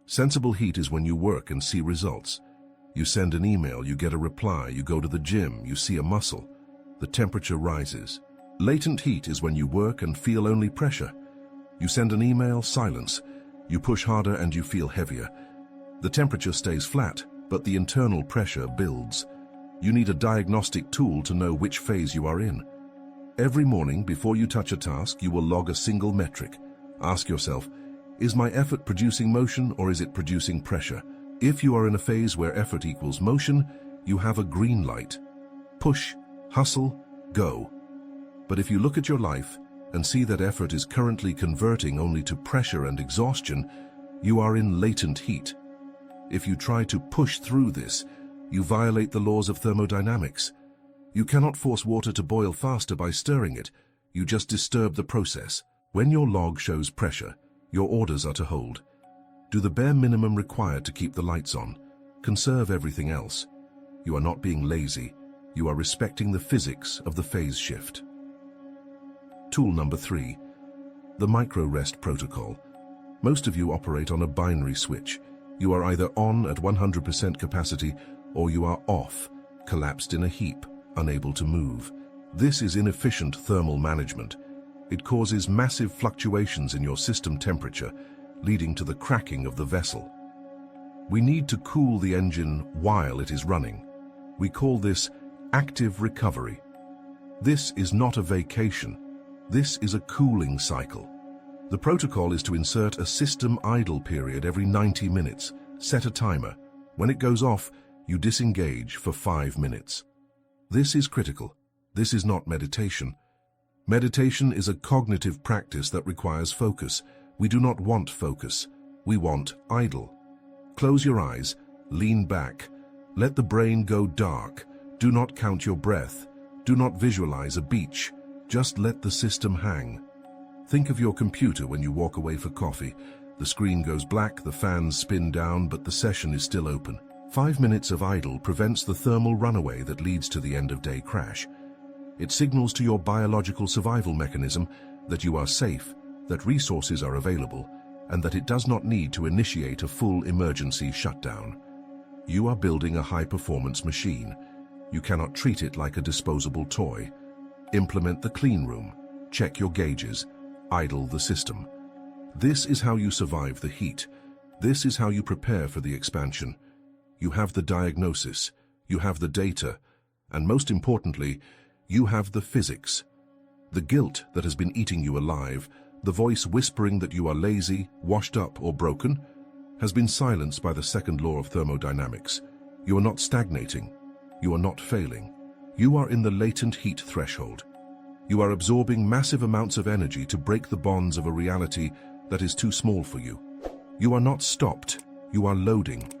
Sensible heat is when you work and see results. You send an email, you get a reply, you go to the gym, you see a muscle. The temperature rises. Latent heat is when you work and feel only pressure. You send an email, silence. You push harder and you feel heavier. The temperature stays flat, but the internal pressure builds. You need a diagnostic tool to know which phase you are in. Every morning, before you touch a task, you will log a single metric. Ask yourself, is my effort producing motion or is it producing pressure? If you are in a phase where effort equals motion, you have a green light. Push, hustle, go. But if you look at your life and see that effort is currently converting only to pressure and exhaustion, you are in latent heat. If you try to push through this, you violate the laws of thermodynamics. You cannot force water to boil faster by stirring it. You just disturb the process. When your log shows pressure, your orders are to hold. Do the bare minimum required to keep the lights on. Conserve everything else. You are not being lazy. You are respecting the physics of the phase shift. Tool number 3, the micro-rest protocol. Most of you operate on a binary switch. You are either on at 100% capacity or you are off, collapsed in a heap, unable to move. This is inefficient thermal management. It causes massive fluctuations in your system temperature, leading to the cracking of the vessel. We need to cool the engine while it is running. We call this active recovery. This is not a vacation. This is a cooling cycle. The protocol is to insert a system idle period every 90 minutes. Set a timer. When it goes off, you disengage for 5 minutes. This is critical. This is not meditation. Meditation is a cognitive practice that requires focus. We do not want focus. We want idle. Close your eyes, lean back. Let the brain go dark. Do not count your breath. Do not visualize a beach. Just let the system hang. Think of your computer when you walk away for coffee. The screen goes black, the fans spin down, but the session is still open. 5 minutes of idle prevents the thermal runaway that leads to the end-of-day crash. It signals to your biological survival mechanism that you are safe, that resources are available, and that it does not need to initiate a full emergency shutdown. You are building a high-performance machine. You cannot treat it like a disposable toy. Implement the clean room, check your gauges, idle the system. This is how you survive the heat. This is how you prepare for the expansion. You have the diagnosis, you have the data, And most importantly, you have the physics. The guilt that has been eating you alive, the voice whispering that you are lazy, washed up, or broken, has been silenced by the second law of thermodynamics. You are not stagnating. You are not failing. You are in the latent heat threshold. You are absorbing massive amounts of energy to break the bonds of a reality that is too small for you. You are not stopped. You are loading.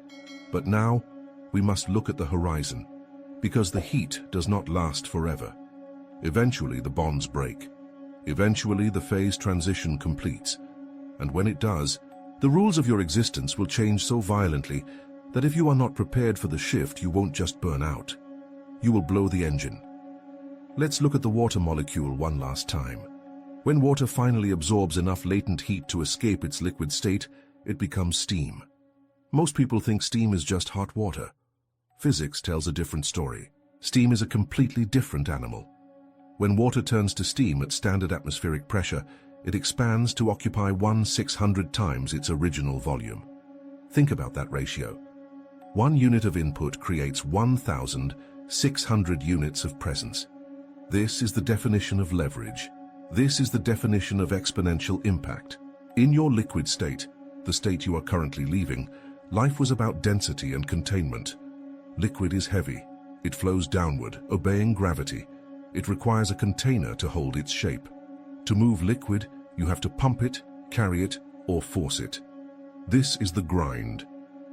But now, we must look at the horizon, because the heat does not last forever. Eventually, the bonds break. Eventually, the phase transition completes. And when it does, the rules of your existence will change so violently that if you are not prepared for the shift, you won't just burn out. You will blow the engine. Let's look at the water molecule one last time. When water finally absorbs enough latent heat to escape its liquid state, it becomes steam. Most people think steam is just hot water. Physics tells a different story. Steam is a completely different animal. When water turns to steam at standard atmospheric pressure, it expands to occupy 1/600 times its original volume. Think about that ratio. 1 unit of input creates 1,600 units of presence. This is the definition of leverage. This is the definition of exponential impact. In your liquid state, the state you are currently leaving, life was about density and containment. Liquid is heavy. It flows downward, obeying gravity. It requires a container to hold its shape. To move liquid, you have to pump it, carry it, or force it. This is the grind.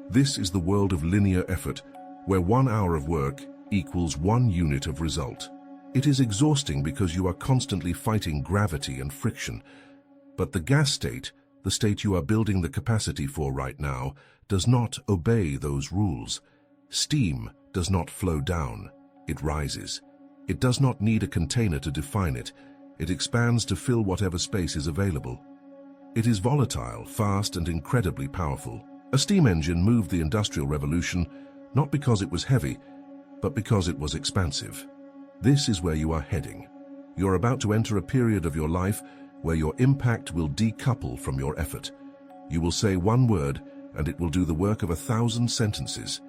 This is the world of linear effort, where 1 hour of work equals 1 unit of result. It is exhausting because you are constantly fighting gravity and friction. But the gas state, the state you are building the capacity for right now, does not obey those rules. Steam does not flow down, it rises. It does not need a container to define it. It expands to fill whatever space is available. It is volatile, fast, and incredibly powerful. A steam engine moved the Industrial Revolution not because it was heavy, but because it was expansive. This is where you are heading. You're about to enter a period of your life where your impact will decouple from your effort. You will say one word, and it will do the work of 1,000 sentences.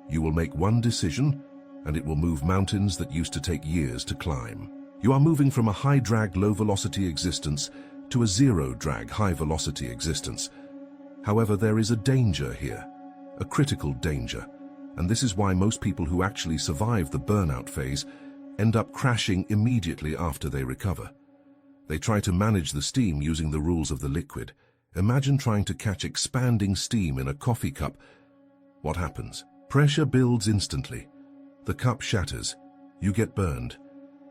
You will make one decision, and it will move mountains that used to take years to climb. You are moving from a high-drag, low-velocity existence to a zero-drag, high-velocity existence. However, there is a danger here, a critical danger, and this is why most people who actually survive the burnout phase end up crashing immediately after they recover. They try to manage the steam using the rules of the liquid. Imagine trying to catch expanding steam in a coffee cup. What happens? Pressure builds instantly. The cup shatters. You get burned.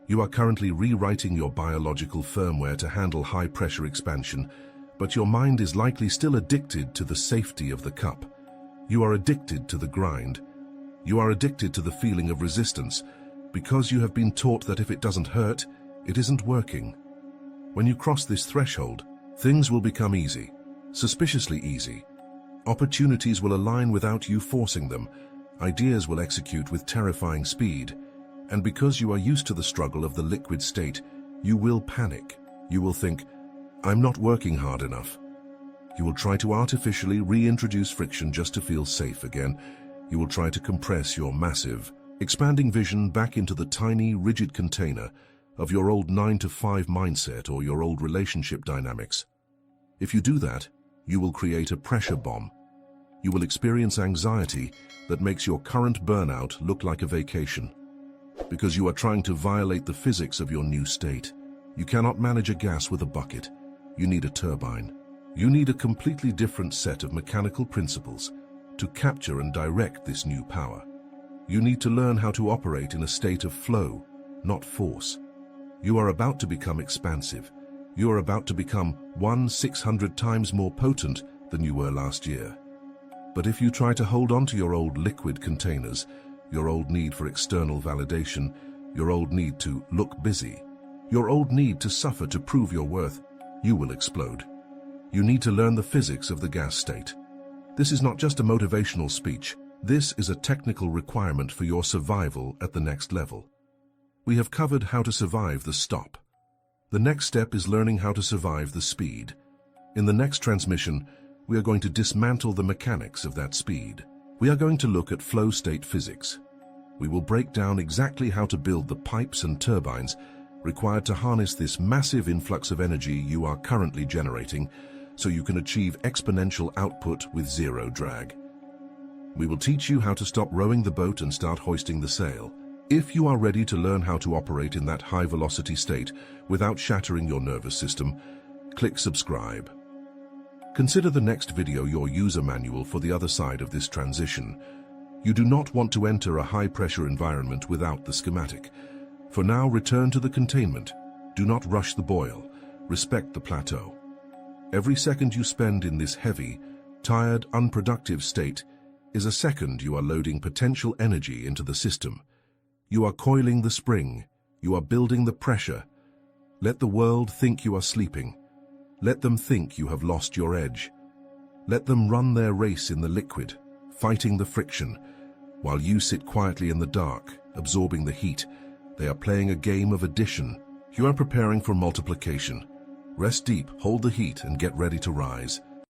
You are currently rewriting your biological firmware to handle high-pressure expansion, but your mind is likely still addicted to the safety of the cup. You are addicted to the grind. You are addicted to the feeling of resistance, because you have been taught that if it doesn't hurt, it isn't working. When you cross this threshold, things will become easy, suspiciously easy. Opportunities will align without you forcing them. Ideas will execute with terrifying speed. And because you are used to the struggle of the liquid state, you will panic. You will think, I'm not working hard enough. You will try to artificially reintroduce friction just to feel safe again. You will try to compress your massive, expanding vision back into the tiny, rigid container of your old 9-to-5 mindset or your old relationship dynamics. If you do that, you will create a pressure bomb. You will experience anxiety that makes your current burnout look like a vacation. Because you are trying to violate the physics of your new state. You cannot manage a gas with a bucket. You need a turbine. You need a completely different set of mechanical principles to capture and direct this new power. You need to learn how to operate in a state of flow, not force. You are about to become expansive. You are about to become 1/600 times more potent than you were last year. But if you try to hold on to your old liquid containers, your old need for external validation, your old need to look busy, your old need to suffer to prove your worth, you will explode. You need to learn the physics of the gas state. This is not just a motivational speech. This is a technical requirement for your survival at the next level. We have covered how to survive the stop. The next step is learning how to survive the speed. In the next transmission, we are going to dismantle the mechanics of that speed. We are going to look at flow state physics. We will break down exactly how to build the pipes and turbines required to harness this massive influx of energy you are currently generating so you can achieve exponential output with zero drag. We will teach you how to stop rowing the boat and start hoisting the sail. If you are ready to learn how to operate in that high-velocity state without shattering your nervous system, click subscribe. Consider the next video your user manual for the other side of this transition. You do not want to enter a high-pressure environment without the schematic. For now, return to the containment. Do not rush the boil. Respect the plateau. Every second you spend in this heavy, tired, unproductive state is a second you are loading potential energy into the system. You are coiling the spring. You are building the pressure. Let the world think you are sleeping. Let them think you have lost your edge. Let them run their race in the liquid, fighting the friction, while you sit quietly in the dark, absorbing the heat. They are playing a game of addition. You are preparing for multiplication. Rest deep, hold the heat, and get ready to rise.